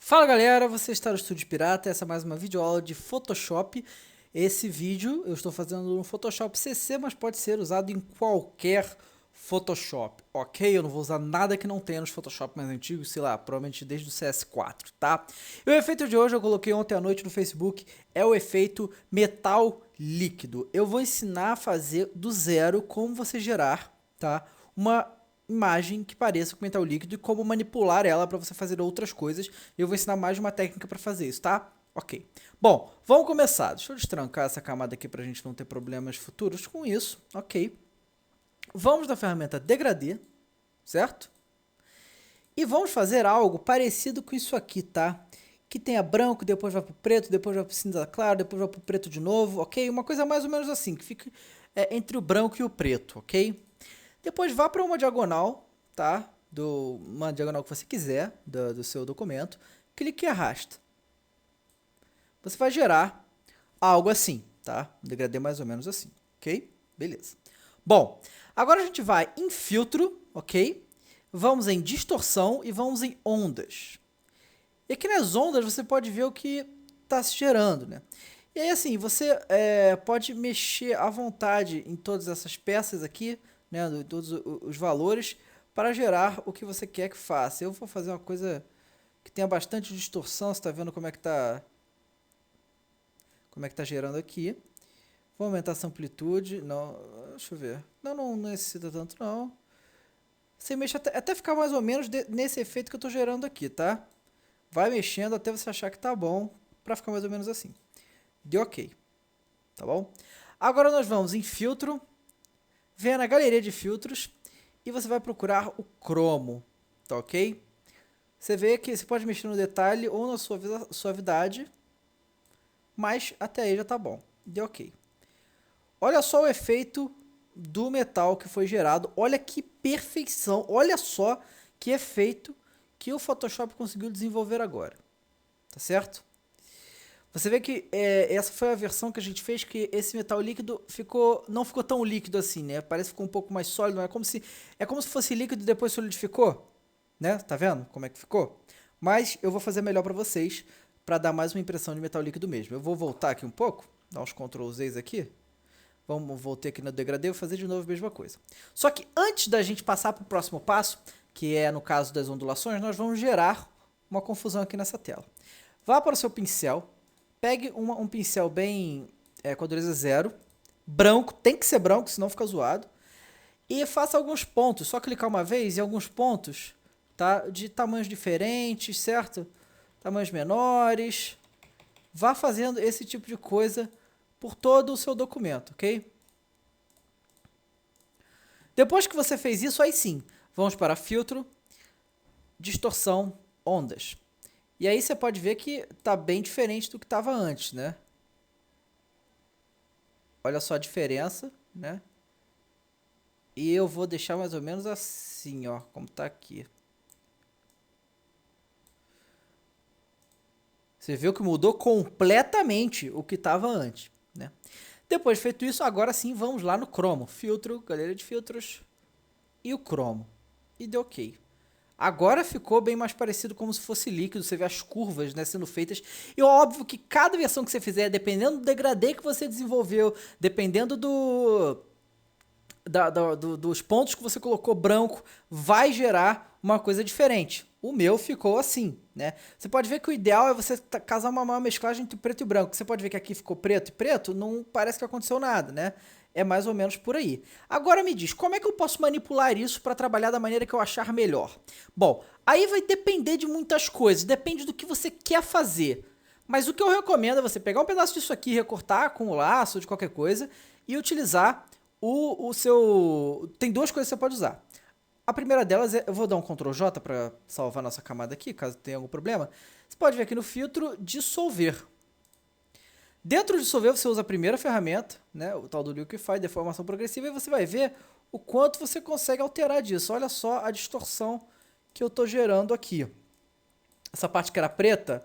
Fala galera, você está no Estúdio Pirata, essa é mais uma videoaula de Photoshop. Esse vídeo eu estou fazendo no Photoshop CC, mas pode ser usado em qualquer Photoshop, ok? Eu não vou usar nada que não tenha nos Photoshop mais antigos, sei lá, provavelmente desde o CS4, tá? E o efeito de hoje eu coloquei ontem à noite no Facebook, é o efeito metal líquido. Eu vou ensinar a fazer do zero como você gerar, tá? Uma imagem que pareça com metal líquido e como manipular ela para você fazer outras coisas. Eu vou ensinar mais uma técnica para fazer isso, tá? Ok. Bom, vamos começar. Deixa eu destrancar essa camada aqui para a gente não ter problemas futuros com isso. Ok. Vamos na ferramenta Degradê, certo? E vamos fazer algo parecido com isso aqui, tá? Que tenha branco, depois vai pro preto, depois vai pro cinza claro, depois vai pro preto de novo, ok? Uma coisa mais ou menos assim, que fique entre o branco e o preto, ok? Depois vá para uma diagonal, tá? Uma diagonal que você quiser do seu documento. Clique e arrasta. Você vai gerar algo assim, tá? Um degradê mais ou menos assim, ok? Beleza. Bom, agora a gente vai em filtro, ok? Vamos em distorção e vamos em ondas. E aqui nas ondas você pode ver o que está se gerando, né? E aí assim, você pode mexer à vontade em todas essas peças aqui, né, todos os valores, para gerar o que você quer que faça. Eu vou fazer uma coisa que tenha bastante distorção, você está vendo como é que tá gerando aqui. Vou aumentar essa amplitude, não, deixa eu ver, não necessita tanto não. Você mexe até ficar mais ou menos nesse efeito que eu estou gerando aqui, tá? Vai mexendo até você achar que tá bom, para ficar mais ou menos assim. Deu ok, tá bom? Agora nós vamos em filtro, venha na galeria de filtros e você vai procurar o cromo, tá ok? Você vê que você pode mexer no detalhe ou na suavidade, mas até aí já tá bom, deu ok. Olha só o efeito do metal que foi gerado, olha que perfeição, olha só que efeito que o Photoshop conseguiu desenvolver agora, tá certo? Você vê que essa foi a versão que a gente fez, que esse metal líquido não ficou tão líquido assim, né? Parece que ficou um pouco mais sólido, é como se fosse líquido e depois solidificou, né? Tá vendo como é que ficou? Mas eu vou fazer melhor para vocês, para dar mais uma impressão de metal líquido mesmo. Eu vou voltar aqui um pouco, dar uns Ctrl Zs aqui. Voltei aqui no degradê, vou fazer de novo a mesma coisa. Só que antes da gente passar para o próximo passo, que é no caso das ondulações, nós vamos gerar uma confusão aqui nessa tela. Vá para o seu pincel, pegue um pincel bem com a dureza 0, branco, tem que ser branco, senão fica zoado, e faça alguns pontos, só clicar uma vez em alguns pontos, tá? De tamanhos diferentes, certo? Tamanhos menores. Vá fazendo esse tipo de coisa por todo o seu documento, ok? Depois que você fez isso, aí sim, vamos para filtro, distorção, ondas. E aí você pode ver que está bem diferente do que estava antes, né? Olha só a diferença, né? E eu vou deixar mais ou menos assim, ó, como está aqui. Você viu que mudou completamente o que estava antes, né? Depois de feito isso, agora sim vamos lá no cromo. Filtro, galeria de filtros e o cromo. E deu ok. Agora ficou bem mais parecido como se fosse líquido, você vê as curvas, né, sendo feitas. E óbvio que cada versão que você fizer, dependendo do degradê que você desenvolveu, dependendo dos pontos que você colocou branco, vai gerar uma coisa diferente. O meu ficou assim, né? Você pode ver que o ideal é você casar uma mesclagem entre preto e branco. Você pode ver que aqui ficou preto e preto, não parece que aconteceu nada, né? É mais ou menos por aí. Agora me diz, como é que eu posso manipular isso para trabalhar da maneira que eu achar melhor? Bom, aí vai depender de muitas coisas, depende do que você quer fazer. Mas o que eu recomendo é você pegar um pedaço disso aqui, recortar com o laço de qualquer coisa e utilizar o seu... Tem duas coisas que você pode usar. A primeira delas é, eu vou dar um Ctrl J para salvar nossa camada aqui, caso tenha algum problema. Você pode vir aqui no filtro dissolver. Dentro de dissolver você usa a primeira ferramenta, né, o tal do Liquify, deformação progressiva, e você vai ver o quanto você consegue alterar disso. Olha só a distorção que eu estou gerando aqui. Essa parte que era preta,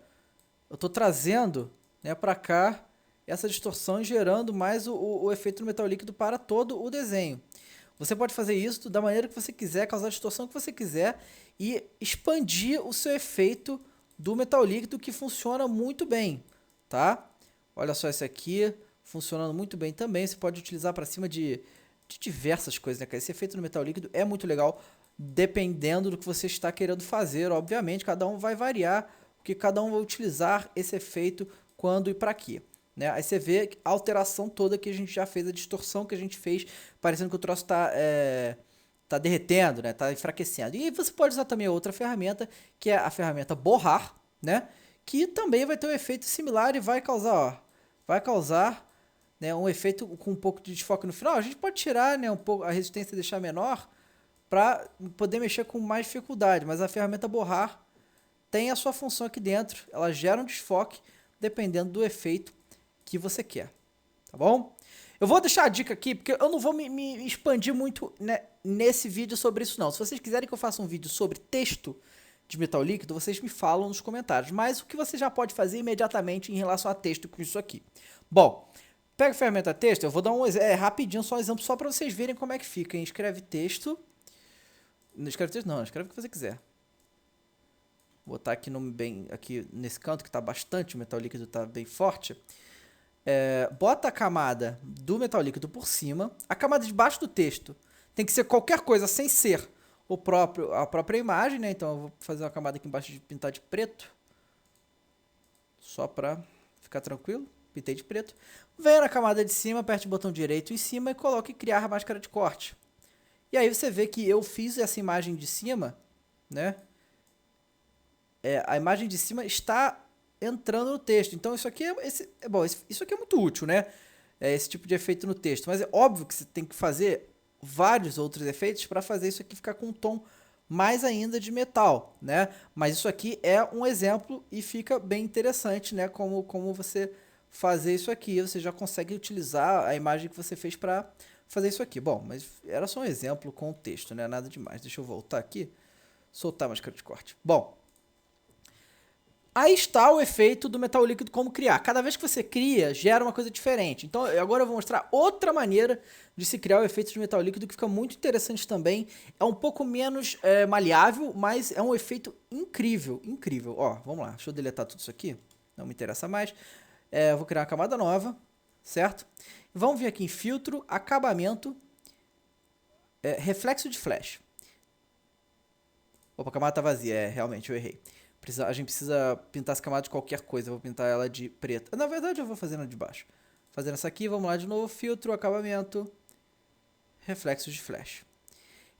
eu estou trazendo, né, para cá essa distorção e gerando mais o efeito do metal líquido para todo o desenho. Você pode fazer isso da maneira que você quiser, causar a distorção que você quiser e expandir o seu efeito do metal líquido que funciona muito bem, tá? Olha só esse aqui, funcionando muito bem também. Você pode utilizar para cima de diversas coisas, né, cara? Esse efeito no metal líquido é muito legal, dependendo do que você está querendo fazer. Obviamente, cada um vai variar o que cada um vai utilizar esse efeito quando e para quê. Né? Aí você vê a alteração toda que a gente já fez, a distorção que a gente fez, parecendo que o troço tá derretendo, né? Tá enfraquecendo. E você pode usar também outra ferramenta, que é a ferramenta borrar, né? Que também vai ter um efeito similar e vai causar, ó, vai causar, né, um efeito com um pouco de desfoque no final. A gente pode tirar, né, um pouco a resistência e deixar menor para poder mexer com mais dificuldade, mas a ferramenta borrar tem a sua função aqui dentro, ela gera um desfoque dependendo do efeito que você quer, tá bom? Eu vou deixar a dica aqui, porque eu não vou me expandir muito, né, nesse vídeo sobre isso não. Se vocês quiserem que eu faça um vídeo sobre texto de metal líquido, vocês me falam nos comentários. Mas o que você já pode fazer imediatamente em relação a texto com isso aqui? Bom, pega a ferramenta texto, eu vou dar rapidinho só um exemplo, só para vocês verem como é que fica, hein? Escreve texto. Não escreve texto não, escreve o que você quiser. Vou botar aqui, aqui nesse canto que está bastante, o metal líquido está bem forte. Bota a camada do metal líquido por cima. A camada debaixo do texto tem que ser qualquer coisa sem ser a própria imagem, né? Então eu vou fazer uma camada aqui embaixo de pintar de preto. Só para ficar tranquilo. Pintei de preto. Venha na camada de cima, aperte o botão direito em cima e coloque criar a máscara de corte. E aí você vê que eu fiz essa imagem de cima, né? A imagem de cima está entrando no texto. Então isso aqui isso aqui é muito útil, né? Esse tipo de efeito no texto. Mas é óbvio que você tem que fazer vários outros efeitos para fazer isso aqui ficar com um tom mais ainda de metal, né? Mas isso aqui é um exemplo e fica bem interessante, né? Como você fazer isso aqui. Você já consegue utilizar a imagem que você fez para fazer isso aqui. Bom, mas era só um exemplo com o texto, né? Nada demais. Deixa eu voltar aqui. Soltar a máscara de corte. Bom, aí está o efeito do metal líquido, como criar. Cada vez que você cria, gera uma coisa diferente. Então, agora eu vou mostrar outra maneira de se criar o efeito de metal líquido, que fica muito interessante também. É um pouco menos maleável, mas é um efeito incrível, incrível. Ó, vamos lá, deixa eu deletar tudo isso aqui, não me interessa mais. Eu vou criar uma camada nova, certo? Vamos vir aqui em filtro, acabamento, reflexo de flash. Opa, a camada tá vazia, realmente, eu errei. A gente precisa pintar essa camada de qualquer coisa. Eu vou pintar ela de preta. Na verdade, eu vou fazendo de baixo. Fazendo essa aqui, vamos lá de novo. Filtro, acabamento, reflexos de flash.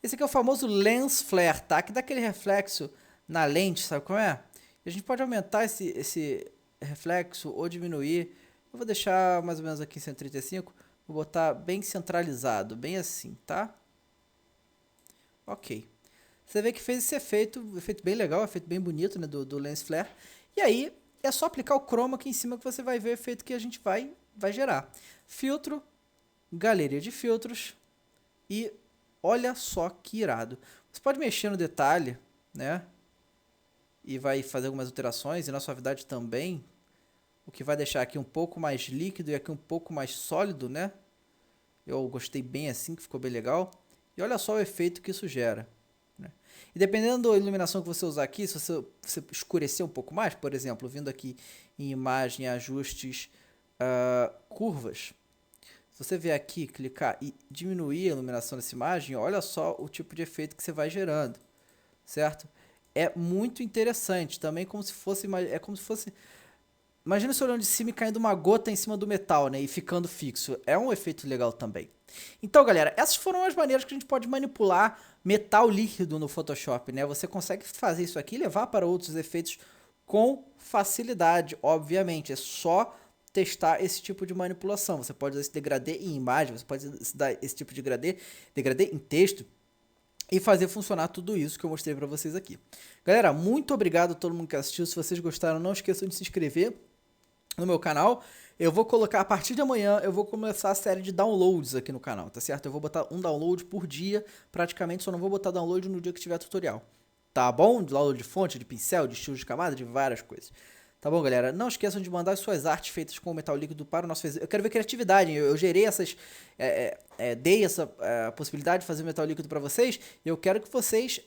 Esse aqui é o famoso lens flare, tá? Que dá aquele reflexo na lente, sabe como é? E a gente pode aumentar esse reflexo ou diminuir. Eu vou deixar mais ou menos aqui em 135. Vou botar bem centralizado, bem assim, tá? Ok. Você vê que fez esse efeito bem legal, efeito bem bonito, né, do lens flare. E aí é só aplicar o chroma aqui em cima que você vai ver o efeito que a gente vai gerar. Filtro, galeria de filtros e olha só que irado. Você pode mexer no detalhe, né, e vai fazer algumas alterações e na suavidade também, o que vai deixar aqui um pouco mais líquido e aqui um pouco mais sólido, né. Eu gostei bem assim, que ficou bem legal. E olha só o efeito que isso gera. E dependendo da iluminação que você usar aqui, se você escurecer um pouco mais, por exemplo, vindo aqui em imagem, ajustes, curvas, se você vier aqui, clicar e diminuir a iluminação dessa imagem, olha só o tipo de efeito que você vai gerando, certo? É muito interessante, também como se fosse, imagina você olhando de cima e caindo uma gota em cima do metal, né, e ficando fixo, é um efeito legal também. Então, galera, essas foram as maneiras que a gente pode manipular metal líquido no Photoshop, né? Você consegue fazer isso aqui e levar para outros efeitos com facilidade, obviamente. É só testar esse tipo de manipulação. Você pode usar esse degradê em imagem, você pode dar esse tipo de degradê em texto e fazer funcionar tudo isso que eu mostrei para vocês aqui. Galera, muito obrigado a todo mundo que assistiu. Se vocês gostaram, não esqueçam de se inscrever no meu canal. Eu vou colocar, a partir de amanhã, eu vou começar a série de downloads aqui no canal, tá certo? Eu vou botar um download por dia, praticamente, só não vou botar download no dia que tiver tutorial. Tá bom? Download de fonte, de pincel, de estilo de camada, de várias coisas. Tá bom, galera? Não esqueçam de mandar as suas artes feitas com metal líquido para o nosso... Eu quero ver criatividade, eu gerei essas... dei essa possibilidade de fazer metal líquido para vocês, e eu quero que vocês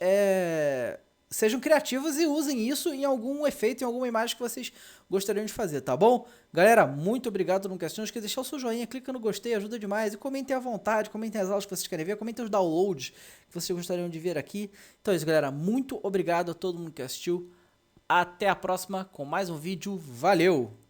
sejam criativos e usem isso em algum efeito, em alguma imagem que vocês gostariam de fazer, tá bom? Galera, muito obrigado no Cast. Não esqueça de deixar o seu joinha, clica no gostei, ajuda demais. E comentem à vontade, comentem as aulas que vocês querem ver, comentem os downloads que vocês gostariam de ver aqui. Então é isso, galera. Muito obrigado a todo mundo que assistiu. Até a próxima com mais um vídeo. Valeu!